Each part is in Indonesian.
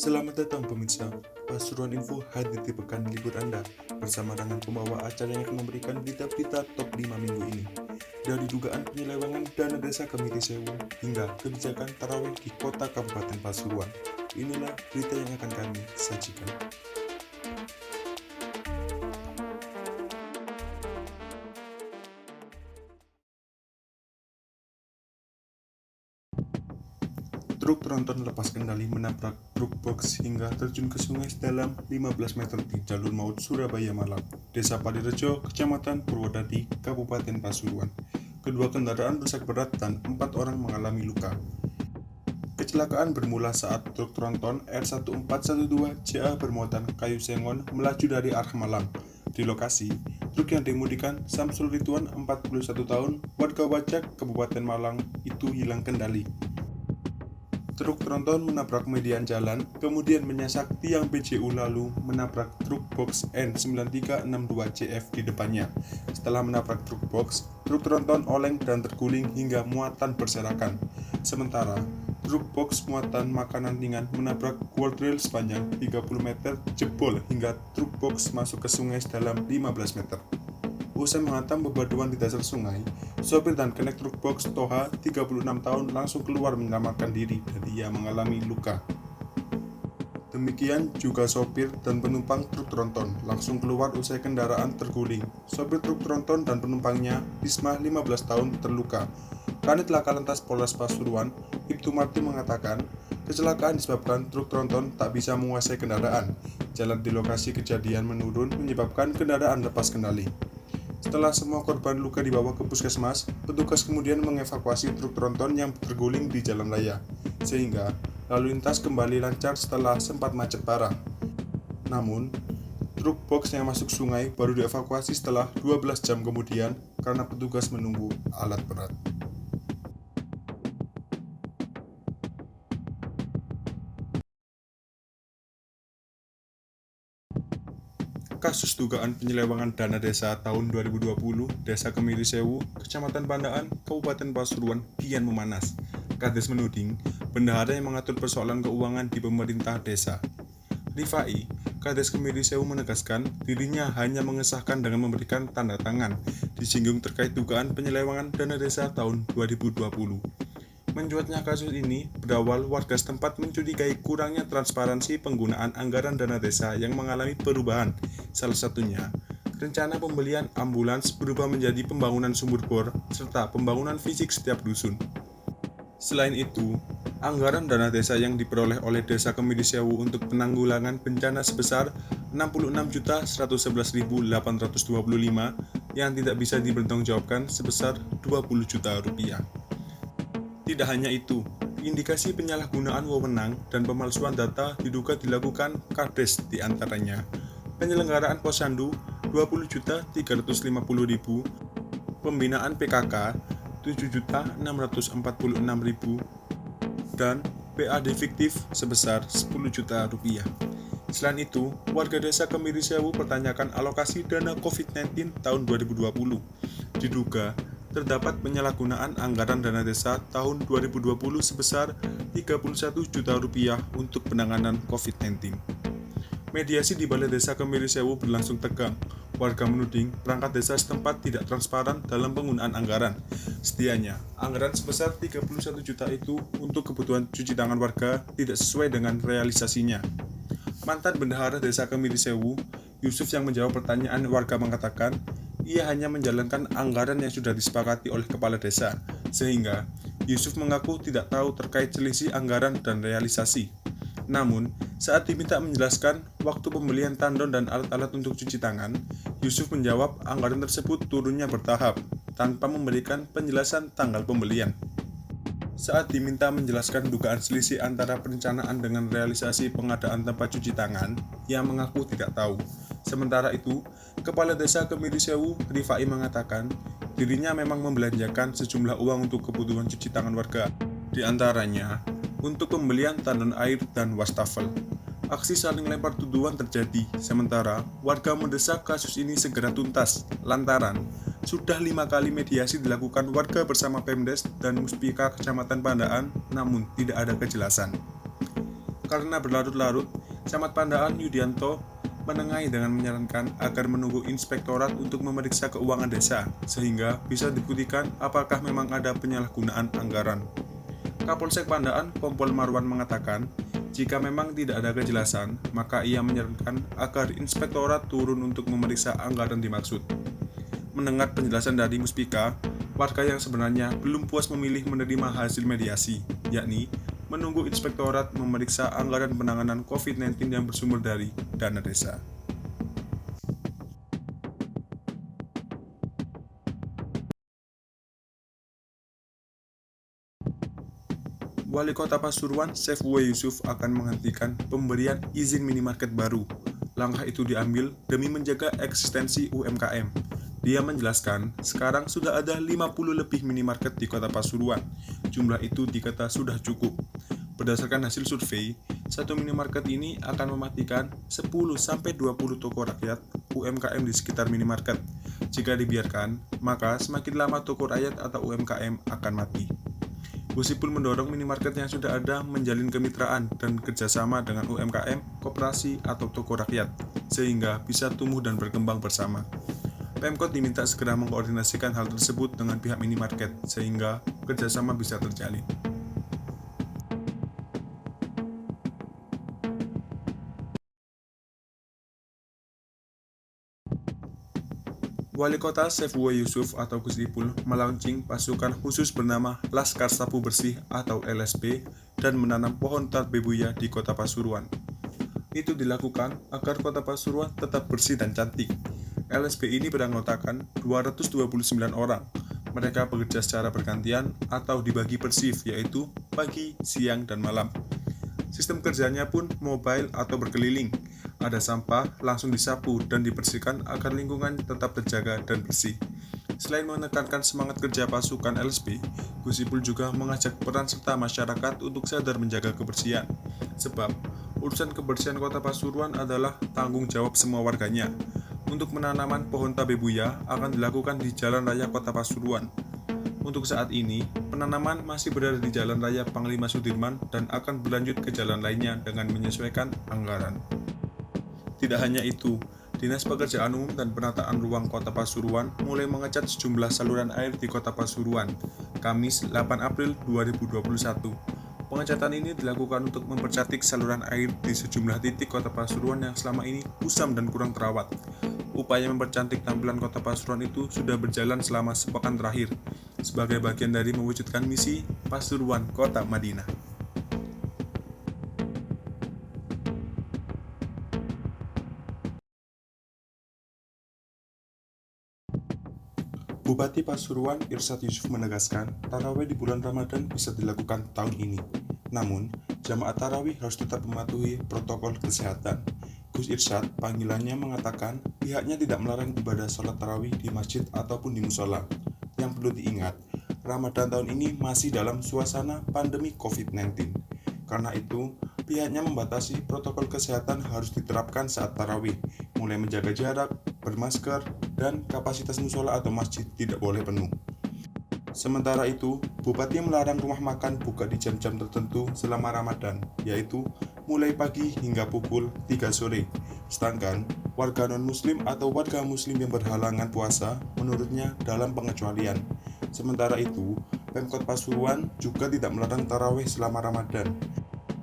Selamat datang pemirsa, Pasuruan Info hadir di pekan libur Anda bersama dengan pembawa acara yang akan memberikan berita-berita top 5 minggu ini. Dari dugaan penyelewengan dana desa ke Sewu hingga kebijakan tarawih di kota Kabupaten Pasuruan. Inilah berita yang akan kami sajikan. Truk tronton lepas kendali menabrak truk box hingga terjun ke sungai sedalam 15 meter di jalur maut Surabaya Malang, Desa Padirejo, Kecamatan Purwodadi, Kabupaten Pasuruan. Kedua kendaraan rusak berat dan 4 orang mengalami luka. Kecelakaan bermula saat truk tronton R1412 CA bermuatan kayu sengon melaju dari arah Malang. Di lokasi, truk yang dimudikan Samsul Ridwan 41 tahun, warga Wajak, Kabupaten Malang, itu hilang kendali. Truk tronton menabrak median jalan, kemudian menyasak tiang BCU lalu menabrak truk box N9362CF di depannya. Setelah menabrak truk box, truk tronton oleng dan terguling hingga muatan berserakan. Sementara, truk box muatan makanan ringan menabrak guardrail sepanjang 30 meter jebol hingga truk box masuk ke sungai sedalam 15 meter. Usai menghantam bebatuan di dasar sungai, sopir dan kenek truk box Toha 36 tahun langsung keluar menyelamatkan diri dan ia mengalami luka. Demikian juga sopir dan penumpang truk tronton langsung keluar usai kendaraan terguling. Sopir truk tronton dan penumpangnya, Isma 15 tahun, terluka. Kanit Laka Lantas Polres Pasuruan, Ibtu Marti mengatakan, kecelakaan disebabkan truk tronton tak bisa menguasai kendaraan. Jalan di lokasi kejadian menurun menyebabkan kendaraan lepas kendali. Setelah semua korban luka dibawa ke puskesmas, petugas kemudian mengevakuasi truk tronton yang terguling di jalan raya, sehingga lalu lintas kembali lancar setelah sempat macet parah. Namun, truk box yang masuk sungai baru dievakuasi setelah 12 jam kemudian karena petugas menunggu alat berat. Kasus dugaan penyelewengan dana desa tahun 2020, Desa Kemiri Sewu, Kecamatan Pandaan, Kabupaten Pasuruan kian memanas. Kades menuding bendahara yang mengatur persoalan keuangan di pemerintah desa. Rifai, Kades Kemiri Sewu menegaskan dirinya hanya mengesahkan dengan memberikan tanda tangan, disinggung terkait dugaan penyelewengan dana desa tahun 2020. Mencuatnya kasus ini berawal warga setempat mencurigai kurangnya transparansi penggunaan anggaran dana desa yang mengalami perubahan. Salah satunya, rencana pembelian ambulans berubah menjadi pembangunan sumur bor serta pembangunan fisik setiap dusun. Selain itu, anggaran dana desa yang diperoleh oleh Desa Kemiri Sewu untuk penanggulangan bencana sebesar 66.111.825 yang tidak bisa dipertanggungjawabkan sebesar 20 juta rupiah. Tidak hanya itu, indikasi penyalahgunaan wewenang dan pemalsuan data diduga dilakukan Kades, di antaranya penyelenggaraan posyandu 20.350.000, pembinaan PKK 7.646.000, dan PAD fiktif sebesar 10 juta rupiah. Selain itu, warga Desa Kemiri Sewu pertanyakan alokasi dana COVID-19 tahun 2020. Diduga terdapat penyalahgunaan anggaran dana desa tahun 2020 sebesar 31 juta rupiah untuk penanganan COVID-19. Mediasi di Balai Desa Kemiri Sewu berlangsung tegang. Warga menuding perangkat desa setempat tidak transparan dalam penggunaan anggaran. Setianya, anggaran sebesar 31 juta itu untuk kebutuhan cuci tangan warga tidak sesuai dengan realisasinya. Mantan bendahara Desa Kemiri Sewu, Yusuf, yang menjawab pertanyaan warga mengatakan, ia hanya menjalankan anggaran yang sudah disepakati oleh kepala desa, sehingga Yusuf mengaku tidak tahu terkait selisih anggaran dan realisasi. Namun, saat diminta menjelaskan waktu pembelian tandon dan alat-alat untuk cuci tangan, Yusuf menjawab anggaran tersebut turunnya bertahap, tanpa memberikan penjelasan tanggal pembelian. Saat diminta menjelaskan dugaan selisih antara perencanaan dengan realisasi pengadaan tempat cuci tangan, ia mengaku tidak tahu. Sementara itu, Kepala Desa Kemiri Sewu, Rifai, mengatakan dirinya memang membelanjakan sejumlah uang untuk kebutuhan cuci tangan warga, di antaranya untuk pembelian tandon air dan wastafel. Aksi saling lempar tuduhan terjadi, sementara warga mendesak kasus ini segera tuntas, lantaran sudah 5 kali mediasi dilakukan warga bersama Pemdes dan Muspika Kecamatan Pandaan, namun tidak ada kejelasan. Karena berlarut-larut, Camat Pandaan Yudianto menengahi dengan menyarankan agar menunggu inspektorat untuk memeriksa keuangan desa, sehingga bisa dibuktikan apakah memang ada penyalahgunaan anggaran. Kapolsek Pandaan, Kompol Marwan mengatakan, jika memang tidak ada kejelasan, maka ia menyarankan agar inspektorat turun untuk memeriksa anggaran dimaksud. Mendengar penjelasan dari Muspika, warga yang sebenarnya belum puas memilih menerima hasil mediasi, yakni menunggu inspektorat memeriksa anggaran penanganan COVID-19 yang bersumber dari dana desa. Wali Kota Pasuruan, Saifullah Yusuf akan menghentikan pemberian izin minimarket baru. Langkah itu diambil demi menjaga eksistensi UMKM. Dia menjelaskan, sekarang sudah ada 50 lebih minimarket di Kota Pasuruan. Jumlah itu dikata sudah cukup. Berdasarkan hasil survei, satu minimarket ini akan mematikan 10-20 toko rakyat UMKM di sekitar minimarket. Jika dibiarkan, maka semakin lama toko rakyat atau UMKM akan mati. Gus Ipul mendorong minimarket yang sudah ada menjalin kemitraan dan kerjasama dengan UMKM, koperasi, atau toko rakyat, sehingga bisa tumbuh dan berkembang bersama. Pemkot diminta segera mengkoordinasikan hal tersebut dengan pihak minimarket, sehingga kerjasama bisa terjalin. Wali Kota Saifullah Yusuf atau Gus Ipul melaunching pasukan khusus bernama Laskar Sapu Bersih atau LSB dan menanam pohon tarbebuya di Kota Pasuruan. Itu dilakukan agar Kota Pasuruan tetap bersih dan cantik. LSB ini beranggotakan 229 orang. Mereka bekerja secara bergantian atau dibagi per shift, yaitu pagi, siang, dan malam. Sistem kerjanya pun mobile atau berkeliling. Ada sampah, langsung disapu dan dibersihkan agar lingkungan tetap terjaga dan bersih. Selain menekankan semangat kerja pasukan LSB, Gus Ipul juga mengajak peran serta masyarakat untuk sadar menjaga kebersihan. Sebab, urusan kebersihan Kota Pasuruan adalah tanggung jawab semua warganya. Untuk penanaman pohon tabebuya akan dilakukan di Jalan Raya Kota Pasuruan. Untuk saat ini, penanaman masih berada di Jalan Raya Panglima Sudirman dan akan berlanjut ke jalan lainnya dengan menyesuaikan anggaran. Tidak hanya itu, Dinas Pekerjaan Umum dan Penataan Ruang Kota Pasuruan mulai mengecat sejumlah saluran air di Kota Pasuruan, Kamis 8 April 2021. Pengecatan ini dilakukan untuk mempercantik saluran air di sejumlah titik Kota Pasuruan yang selama ini kusam dan kurang terawat. Upaya mempercantik tampilan Kota Pasuruan itu sudah berjalan selama sepekan terakhir, sebagai bagian dari mewujudkan misi Pasuruan Kota Madinah. Bupati Pasuruan Irsyad Yusuf menegaskan, tarawih di bulan Ramadan bisa dilakukan tahun ini. Namun, jamaah tarawih harus tetap mematuhi protokol kesehatan. Gus Irsyad, panggilannya mengatakan, pihaknya tidak melarang ibadah sholat tarawih di masjid ataupun di musola. Yang perlu diingat, Ramadan tahun ini masih dalam suasana pandemi COVID-19. Karena itu, pihaknya membatasi protokol kesehatan harus diterapkan saat tarawih, mulai menjaga jarak, bermasker, dan kapasitas musola atau masjid tidak boleh penuh. Sementara itu, Bupati melarang rumah makan buka di jam-jam tertentu selama Ramadan, yaitu mulai pagi hingga pukul 3 sore. Sedangkan, warga non-muslim atau warga muslim yang berhalangan puasa menurutnya dalam pengecualian. Sementara itu, Pemkot Pasuruan juga tidak melarang tarawih selama Ramadan.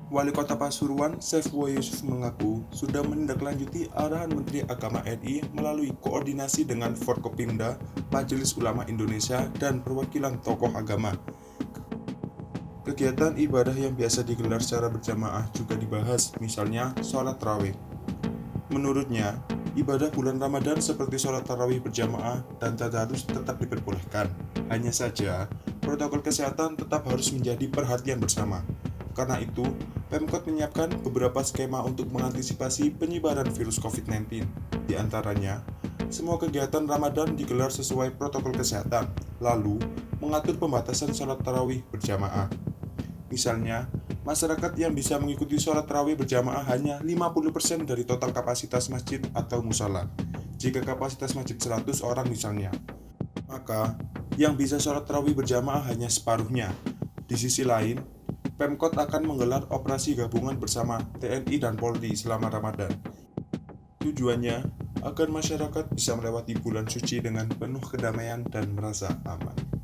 Wali Kota Pasuruan, Saifullah Yusuf mengaku sudah menindaklanjuti arahan Menteri Agama RI melalui koordinasi dengan Forkopimda, Majelis Ulama Indonesia, dan perwakilan tokoh agama. Kegiatan ibadah yang biasa digelar secara berjamaah juga dibahas, misalnya sholat tarawih. Menurutnya, ibadah bulan Ramadan seperti sholat tarawih berjamaah dan tadarus tetap diperbolehkan. Hanya saja, protokol kesehatan tetap harus menjadi perhatian bersama. Karena itu, Pemkot menyiapkan beberapa skema untuk mengantisipasi penyebaran virus COVID-19. Di antaranya, semua kegiatan Ramadan digelar sesuai protokol kesehatan, lalu mengatur pembatasan sholat tarawih berjamaah. Misalnya, masyarakat yang bisa mengikuti sholat tarawih berjamaah hanya 50% dari total kapasitas masjid atau musola. Jika kapasitas masjid 100 orang misalnya, maka yang bisa sholat tarawih berjamaah hanya separuhnya. Di sisi lain, Pemkot akan menggelar operasi gabungan bersama TNI dan Polri selama Ramadan. Tujuannya agar masyarakat bisa melewati bulan suci dengan penuh kedamaian dan merasa aman.